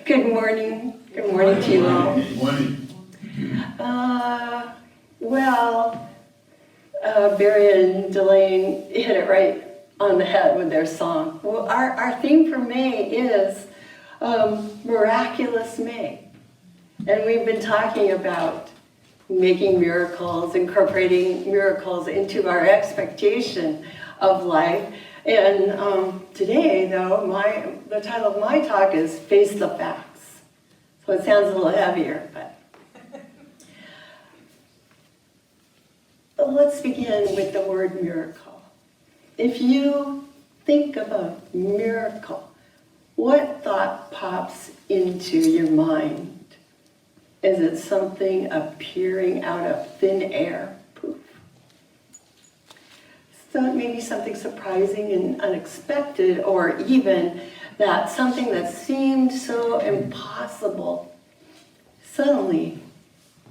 Good morning. Good morning to you all. Good morning. Barry and Delane hit it right on the head with their song. Well, our theme for May is Miraculous May. And we've been talking about making miracles, incorporating miracles into our expectation of life. And today, though, the title of my talk is Face the Facts. So it sounds a little heavier, but let's begin with the word miracle. If you think of a miracle, what thought pops into your mind? Is it something appearing out of thin air? Poof. So it may be something surprising and unexpected, or even that something that seemed so impossible suddenly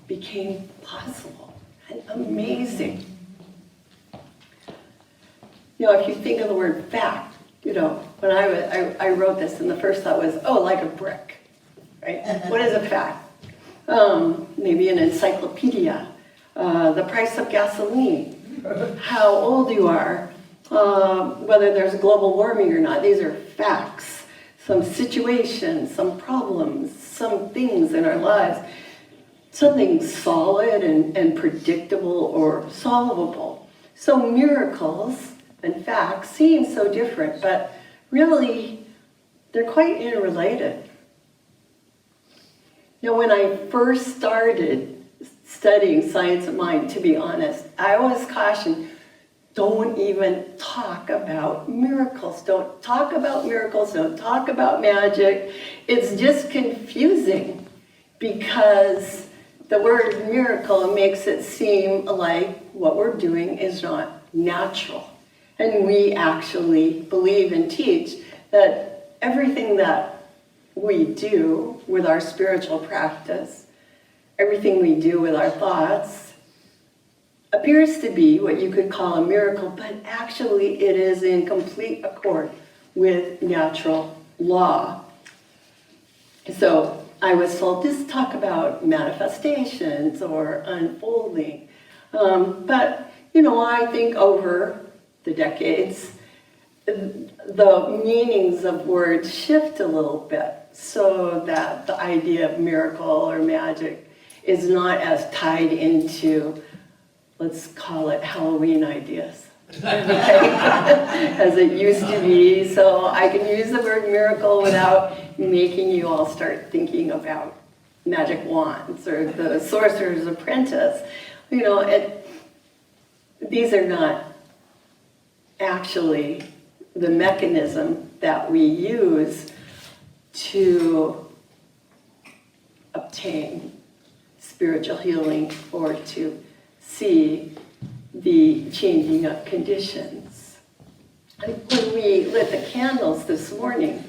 became possible and amazing. If you think of the word fact, when I wrote this, and the first thought was, like a brick, right? What is a fact? Maybe an encyclopedia, the price of gasoline, how old you are, whether there's global warming or not. These are facts. Some situations, some problems, some things in our lives, something solid and predictable or solvable. So miracles and facts seem so different, but really they're quite interrelated. When I first started studying science of mind, to be honest, I always cautioned, don't even talk about miracles. Don't talk about miracles. Don't talk about magic. It's just confusing because the word miracle makes it seem like what we're doing is not natural. And we actually believe and teach that everything that we do with our spiritual practice, everything we do with our thoughts, appears to be what you could call a miracle, but actually it is in complete accord with natural law. So I was told, just talk about manifestations or unfolding. But I think over the decades, the meanings of words shift a little bit so that the idea of miracle or magic is not as tied into, let's call it Halloween ideas, okay? As it used to be. So I can use the word miracle without making you all start thinking about magic wands or the sorcerer's apprentice. These are not actually the mechanism that we use to obtain spiritual healing or to see the changing of conditions. When we lit the candles this morning,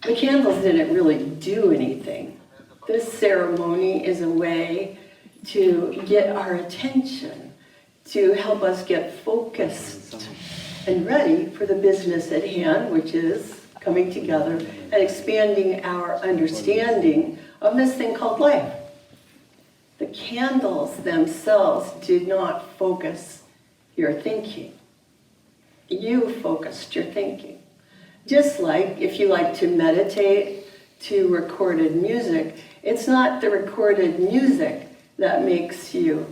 the candles didn't really do anything. This ceremony is a way to get our attention, to help us get focused and ready for the business at hand, which is coming together and expanding our understanding of this thing called life. The candles themselves did not focus your thinking. You focused your thinking. Just like if you like to meditate to recorded music, it's not the recorded music that makes you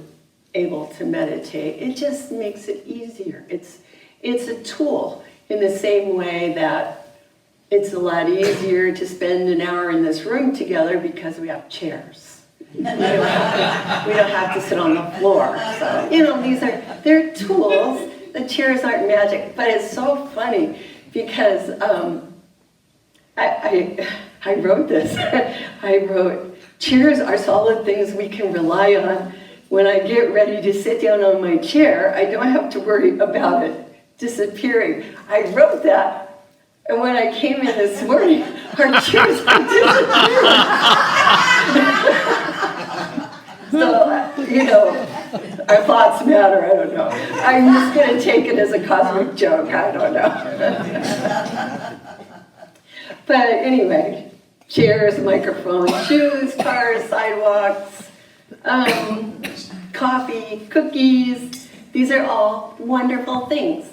able to meditate. It just makes it easier. It's a tool in the same way that it's a lot easier to spend an hour in this room together because we have chairs. We don't have to sit on the floor. So, they're tools. The chairs aren't magic, but it's so funny because I wrote this. I wrote, chairs are solid things we can rely on. When I get ready to sit down on my chair, I don't have to worry about it disappearing. I wrote that, and when I came in this morning, our chairs had disappeared. So, our thoughts matter, I don't know. I'm just going to take it as a cosmic joke, I don't know. But anyway, chairs, microphones, shoes, cars, sidewalks, coffee, cookies. These are all wonderful things.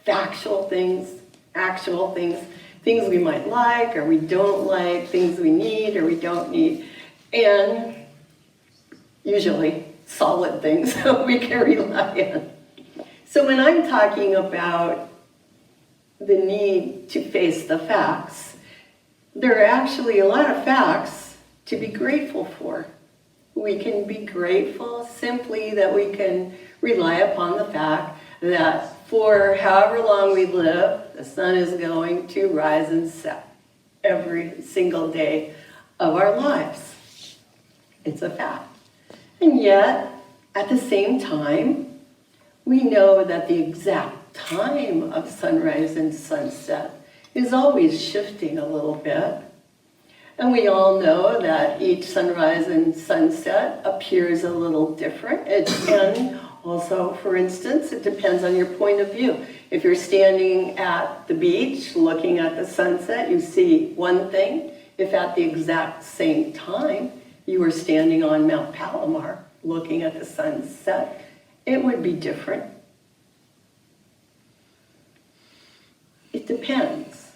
Factual things, actual things, things we might like or we don't like, things we need or we don't need, and usually solid things that we can rely on. So when I'm talking about the need to face the facts, there are actually a lot of facts to be grateful for. We can be grateful simply that we can rely upon the fact that for however long we live, the sun is going to rise and set every single day of our lives. It's a fact. And yet, at the same time, we know that the exact time of sunrise and sunset is always shifting a little bit. And we all know that each sunrise and sunset appears a little different. And also, for instance, it depends on your point of view. If you're standing at the beach looking at the sunset, you see one thing. If at the exact same time you were standing on Mount Palomar looking at the sunset, it would be different. It depends,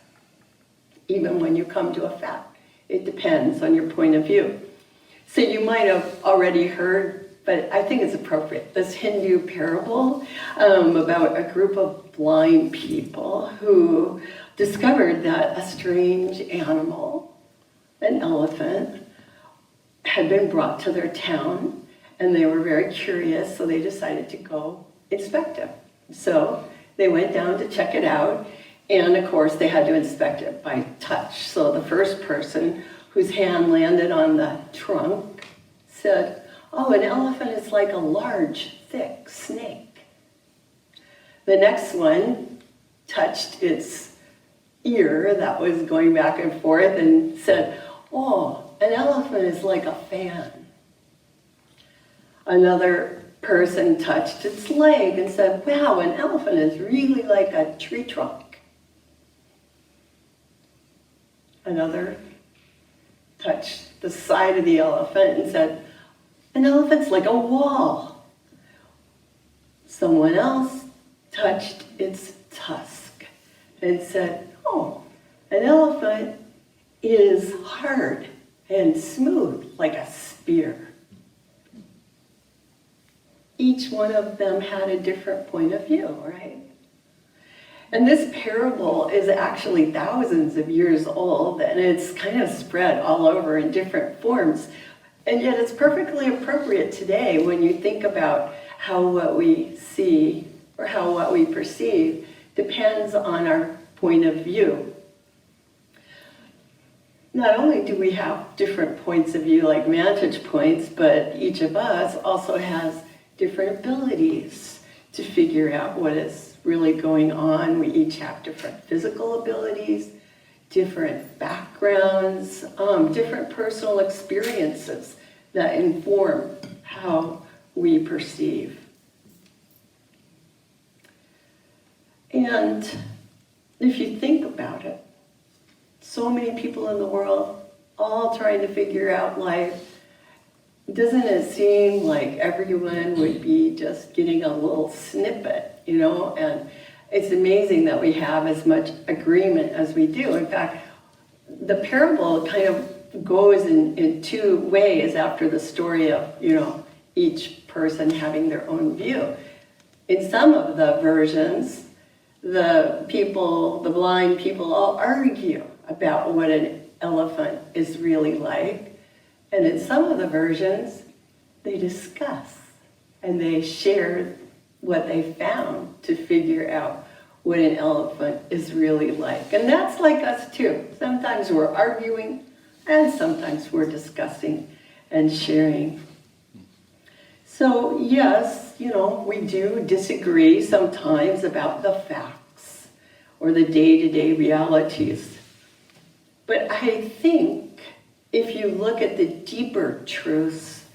even when you come to a fact. It depends on your point of view. So you might have already heard, but I think it's appropriate, this Hindu parable about a group of blind people who discovered that a strange animal, an elephant, had been brought to their town, and they were very curious, so they decided to go inspect it. So they went down to check it out, and of course they had to inspect it by touch. So the first person whose hand landed on the trunk said, "Oh, an elephant is like a large, thick snake." The next one touched its ear that was going back and forth and said, "Oh, an elephant is like a fan." Another person touched its leg and said, "Wow, an elephant is really like a tree trunk." Another touched the side of the elephant and said, "An elephant's like a wall." Someone else touched its tusk and said, "Oh, an elephant is hard and smooth like a spear." Each one of them had a different point of view, right? And this parable is actually thousands of years old, and it's kind of spread all over in different forms. And yet it's perfectly appropriate today when you think about how what we see or how what we perceive depends on our point of view. Not only do we have different points of view, like vantage points, but each of us also has different abilities to figure out what is really going on. We each have different physical abilities, different backgrounds, different personal experiences that inform how we perceive. And if you think about it, so many people in the world all trying to figure out life. Doesn't it seem like everyone would be just getting a little snippet, you know? And it's amazing that we have as much agreement as we do. In fact, the parable kind of goes in two ways after the story of, you know, each person having their own view. In some of the versions, the blind people all argue about what an elephant is really like. And in some of the versions, they discuss and they share what they found to figure out what an elephant is really like. And that's like us too. Sometimes we're arguing and sometimes we're discussing and sharing. So yes, you know, we do disagree sometimes about the facts or the day-to-day realities. But I think if you look at the deeper truths,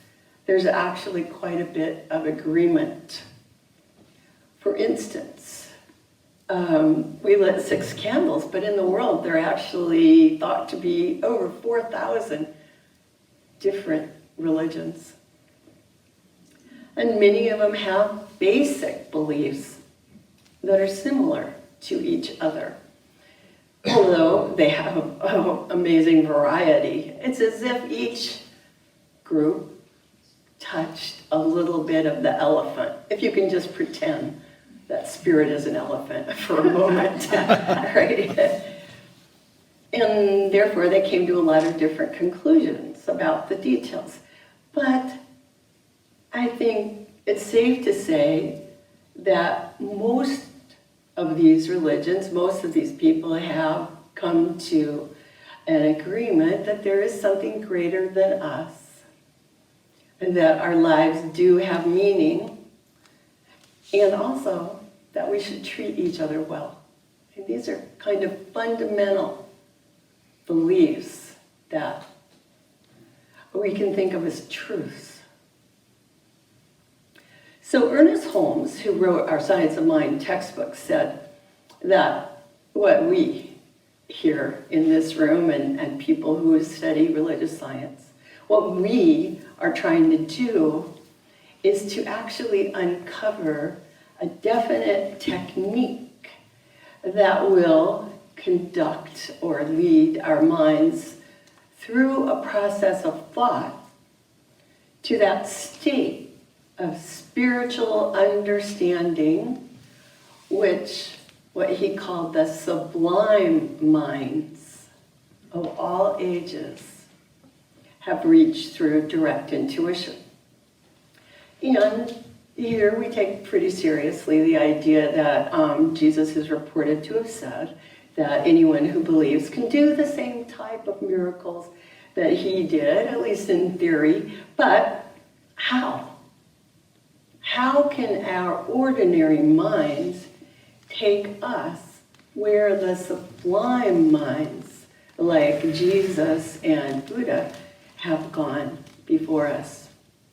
there's actually quite a bit of agreement. For instance, we lit 6 candles, but in the world there are actually thought to be over 4,000 different religions. And many of them have basic beliefs that are similar to each other. Although they have amazing variety, it's as if each group touched a little bit of the elephant, if you can just pretend that spirit is an elephant for a moment, right? And therefore they came to a lot of different conclusions about the details. But I think it's safe to say that most of these religions, most of these people have come to an agreement that there is something greater than us, and that our lives do have meaning, and also that we should treat each other well. And these are kind of fundamental beliefs that we can think of as truths. So Ernest Holmes, who wrote our Science of Mind textbook, said that what we here in this room and people who study religious science, what we are trying to do is to actually uncover a definite technique that will conduct or lead our minds through a process of thought to that state of spiritual understanding, which what he called the sublime minds of all ages have reached through direct intuition. And here we take pretty seriously the idea that Jesus is reported to have said that anyone who believes can do the same type of miracles that he did, at least in theory, but how? How can our ordinary minds take us where the sublime minds, like Jesus and Buddha, have gone before us?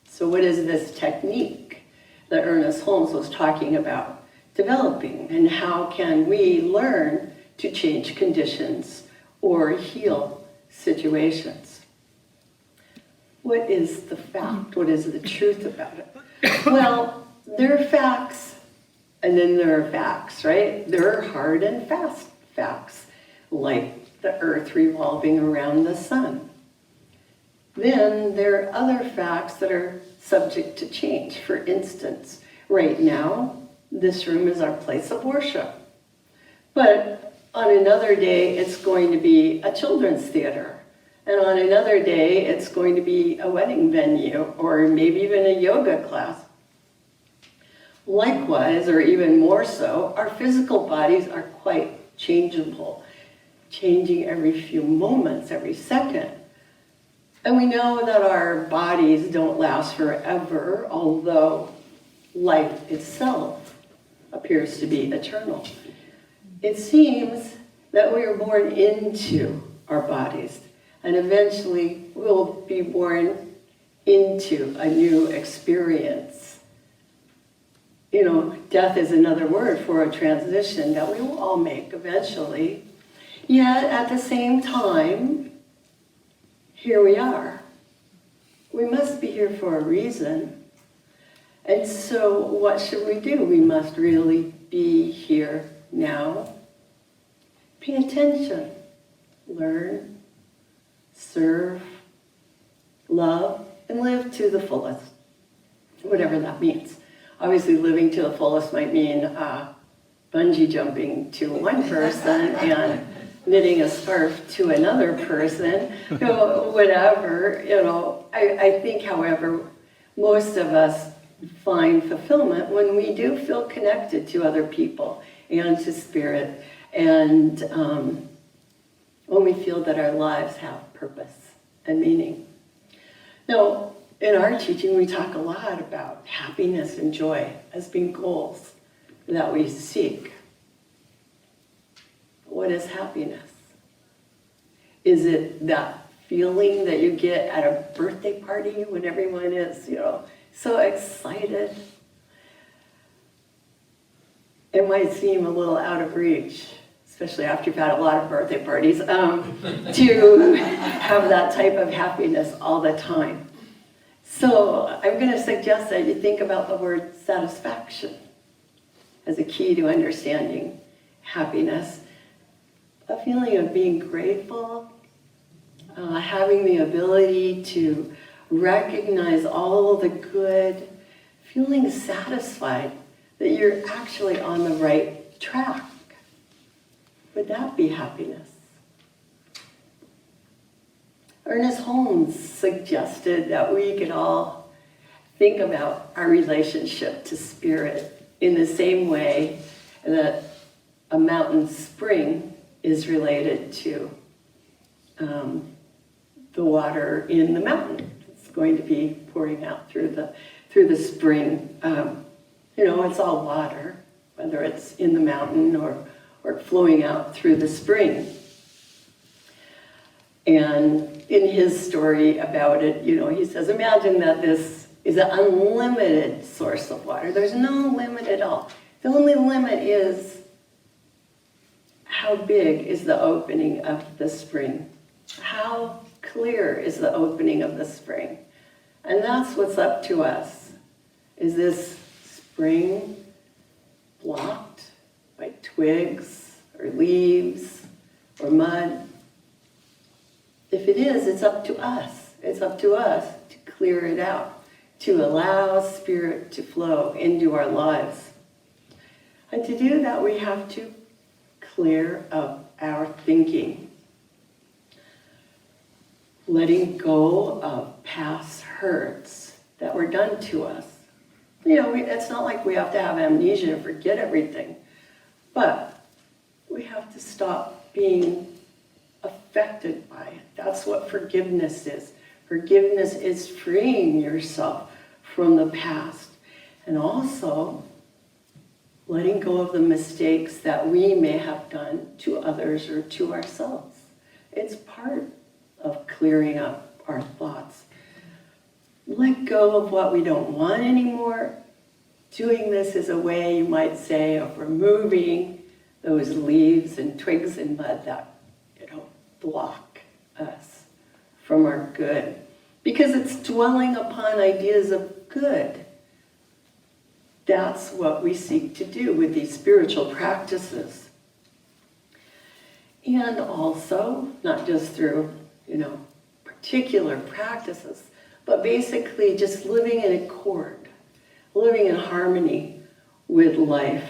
So what is this technique that Ernest Holmes was talking about developing, and how can we learn to change conditions or heal situations? What is the fact? What is the truth about it? Well, there are facts, and then there are facts, right? There are hard and fast facts, like the earth revolving around the sun. Then there are other facts that are subject to change. For instance, right now, this room is our place of worship. But on another day, it's going to be a children's theater. And on another day, it's going to be a wedding venue, or maybe even a yoga class. Likewise, or even more so, our physical bodies are quite changeable, changing every few moments, every second. And we know that our bodies don't last forever, although life itself appears to be eternal. It seems that we are born into our bodies, and eventually we'll be born into a new experience. You know, death is another word for a transition that we will all make eventually. Yet at the same time, here we are. We must be here for a reason. And so what should we do? We must really be here now. Pay attention, learn, serve, love, and live to the fullest, whatever that means. Obviously, living to the fullest might mean bungee jumping to one person and knitting a scarf to another person, whatever. I think, however, most of us find fulfillment when we do feel connected to other people and to spirit, and when we feel that our lives have purpose and meaning. Now, in our teaching, we talk a lot about happiness and joy as being goals that we seek. What is happiness? Is it that feeling that you get at a birthday party when everyone is, so excited? it might seem a little out of reach, especially after you've had a lot of birthday parties, to have that type of happiness all the time. So I'm going to suggest that you think about the word satisfaction as a key to understanding happiness. A feeling of being grateful, having the ability to recognize all the good, feeling satisfied that you're actually on the right track. Would that be happiness? Ernest Holmes suggested that we could all think about our relationship to spirit in the same way that a mountain spring is related to the water in the mountain. It's going to be pouring out through the spring. It's all water, whether it's in the mountain or flowing out through the spring. And in his story about it, he says, imagine that this is an unlimited source of water. There's no limit at all. The only limit is how big is the opening of the spring? How clear is the opening of the spring? And that's what's up to us. Is this spring blocked by twigs or leaves or mud? If it is, it's up to us. It's up to us to clear it out, to allow spirit to flow into our lives. And to do that, we have to clear up our thinking. Letting go of past hurts that were done to us. It's not like we have to have amnesia to forget everything, but we have to stop being affected by it. That's what forgiveness is. Forgiveness is freeing yourself from the past and also letting go of the mistakes that we may have done to others or to ourselves. It's part of clearing up our thoughts. Let go of what we don't want anymore. Doing this is a way, you might say, of removing those leaves and twigs and mud that block us from our good. Because it's dwelling upon ideas of good. That's what we seek to do with these spiritual practices. And also, not just through, particular practices, but basically just living in accord, living in harmony with life.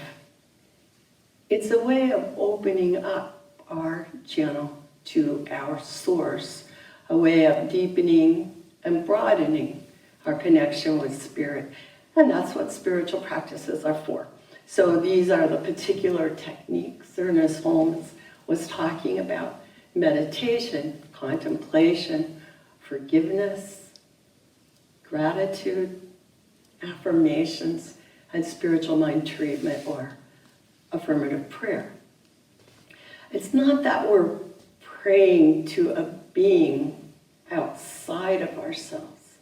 It's a way of opening up our channel to our source, a way of deepening and broadening our connection with spirit. And that's what spiritual practices are for. So these are the particular techniques Ernest Holmes was talking about: meditation, contemplation, forgiveness, gratitude, affirmations, and spiritual mind treatment or affirmative prayer. It's not that we're praying to a being outside of ourselves,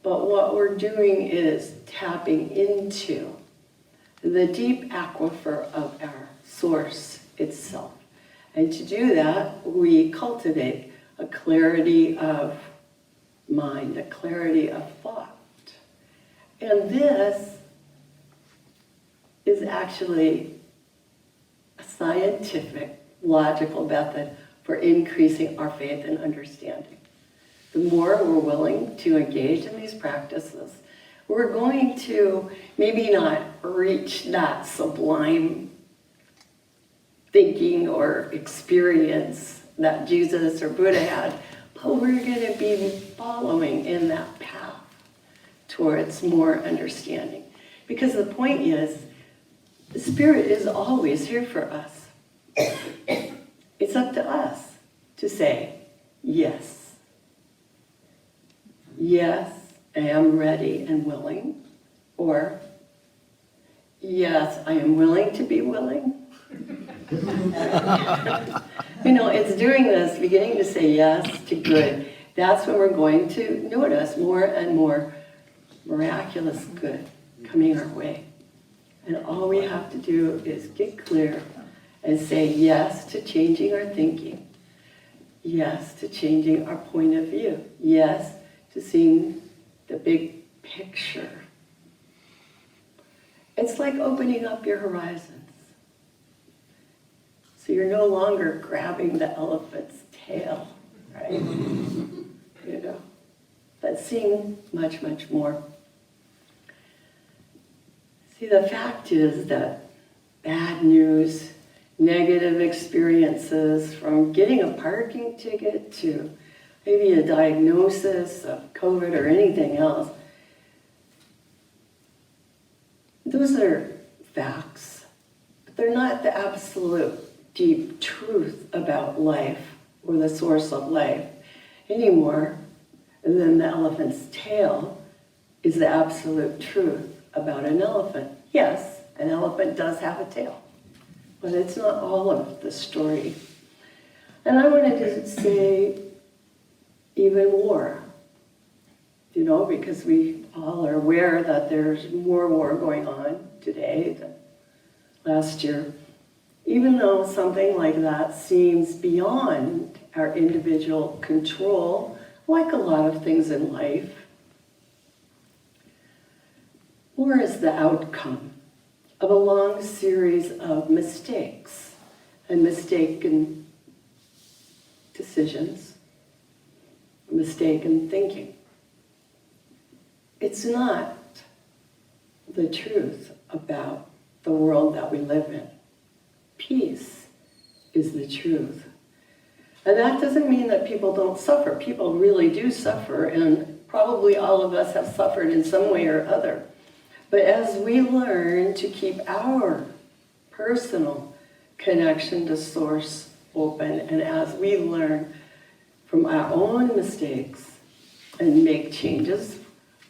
but what we're doing is tapping into the deep aquifer of our source itself. And to do that, we cultivate a clarity of mind, a clarity of thought. And this is actually a scientific, logical method for increasing our faith and understanding. The more we're willing to engage in these practices, we're going to maybe not reach that sublime thinking or experience that Jesus or Buddha had, but we're going to be following in that path towards more understanding. Because the point is, the Spirit is always here for us. It's up to us to say, yes. Yes, I am ready and willing. Or, yes, I am willing to be willing. It's doing this, beginning to say yes to good. That's when we're going to notice more and more miraculous good coming our way. And all we have to do is get clear and say yes to changing our thinking. Yes to changing our point of view. Yes to seeing the big picture. It's like opening up your horizons. So you're no longer grabbing the elephant's tail, right? You know, but seeing much, much more. See, the fact is that bad news, negative experiences, from getting a parking ticket to maybe a diagnosis of COVID or anything else, those are facts, but they're not the absolute deep truth about life or the source of life any more than the elephant's tail is the absolute truth about an elephant. Yes, an elephant does have a tail, but it's not all of the story. And I wanted to say even war, you know, because we all are aware that there's more war going on today than last year. Even though something like that seems beyond our individual control, like a lot of things in life, war is the outcome of a long series of mistakes and mistaken decisions, mistaken thinking. It's not the truth about the world that we live in. Peace is the truth. And that doesn't mean that people don't suffer. People really do suffer, and probably all of us have suffered in some way or other. But as we learn to keep our personal connection to Source open, and as we learn from our own mistakes and make changes,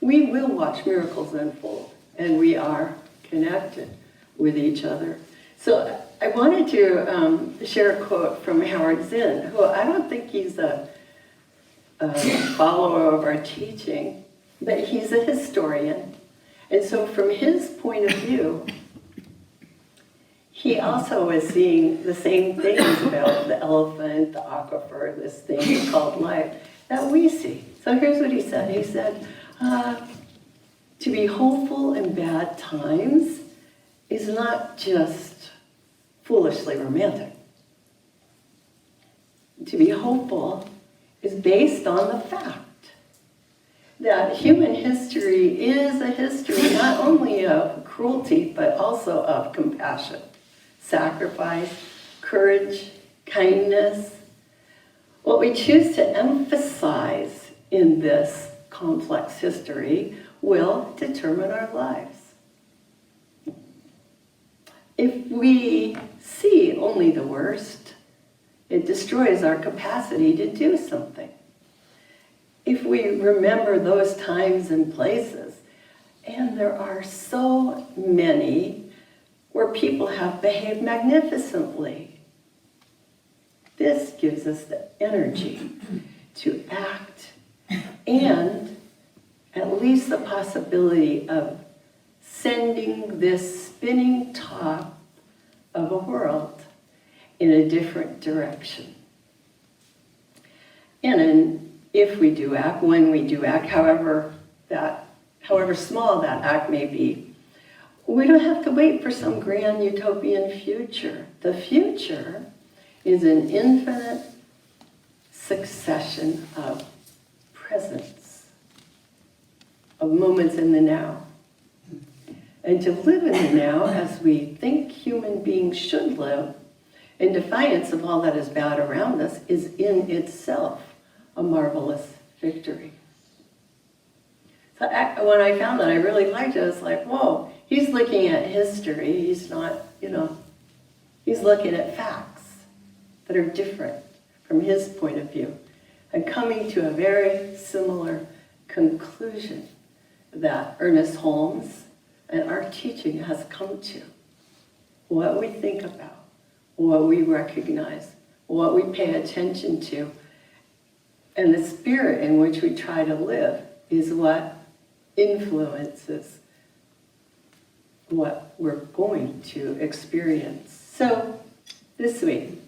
we will watch miracles unfold, and we are connected with each other. So I wanted to share a quote from Howard Zinn, who I don't think he's a follower of our teaching, but he's a historian. And so from his point of view, he also is seeing the same things about the elephant, the aquifer, this thing called life, that we see. So here's what he said. He said, to be hopeful in bad times is not just foolishly romantic. To be hopeful is based on the fact that human history is a history not only of cruelty, but also of compassion, sacrifice, courage, kindness. What we choose to emphasize in this complex history will determine our lives. If we see only the worst, it destroys our capacity to do something. If we remember those times and places, and there are so many where people have behaved magnificently, this gives us the energy to act and at least the possibility of sending this spinning top of a world in a different direction. And if we do act, when we do act, however small that act may be, we don't have to wait for some grand utopian future. The future is an infinite succession of presence, of moments in the now. And to live in the now as we think human beings should live, in defiance of all that is bad around us, is in itself a marvelous victory. So when I found that, I really liked it. It's like, whoa, he's looking at history. He's not, he's looking at facts that are different from his point of view and coming to a very similar conclusion that Ernest Holmes and our teaching has come to. What we think about, what we recognize, what we pay attention to, and the spirit in which we try to live is what influences what we're going to experience. So this week,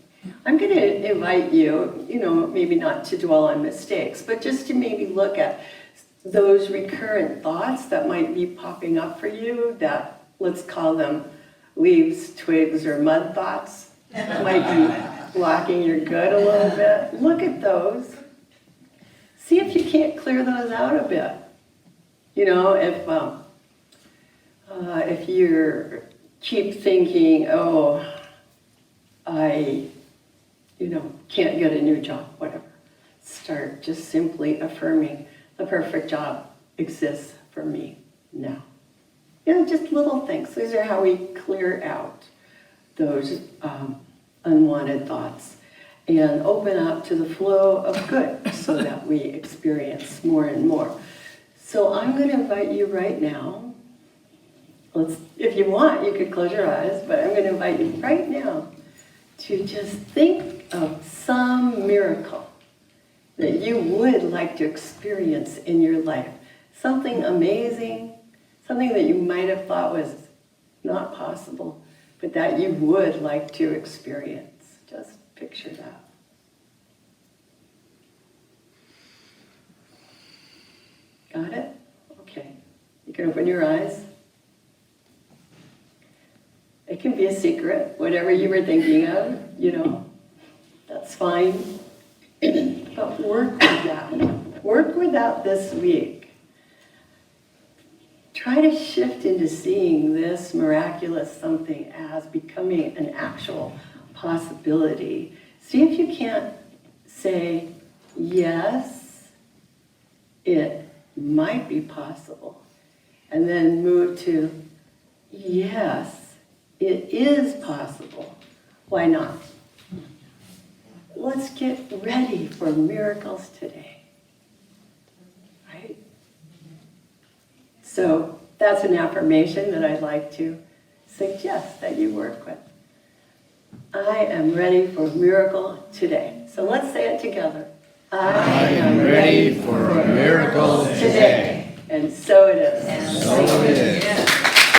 I'm going to invite you, maybe not to dwell on mistakes, but just to maybe look at those recurrent thoughts that might be popping up for you that, let's call them leaves, twigs, or mud thoughts. Might be blocking your good a little bit. Look at those. See if you can't clear those out a bit. If you keep thinking, oh, I, can't get a new job, whatever. Start just simply affirming the perfect job exists for me now. Just little things. These are how we clear out those unwanted thoughts and open up to the flow of good so that we experience more and more. So I'm going to invite you right now. If you want, you could close your eyes, but I'm going to invite you right now to just think of some miracle that you would like to experience in your life. Something amazing, something that you might have thought was not possible, but that you would like to experience. Just picture that. Got it? Okay. You can open your eyes. It can be a secret, whatever you were thinking of, that's fine. But work with that. Work with that this week. Try to shift into seeing this miraculous something as becoming an actual possibility. See if you can't say, yes, it might be possible. And then move to, yes, it is possible. Why not? Let's get ready for miracles today. Right? So that's an affirmation that I'd like to suggest that you work with. I am ready for a miracle today. So let's say it together. I am ready for a miracle today. And so it is. And so it is.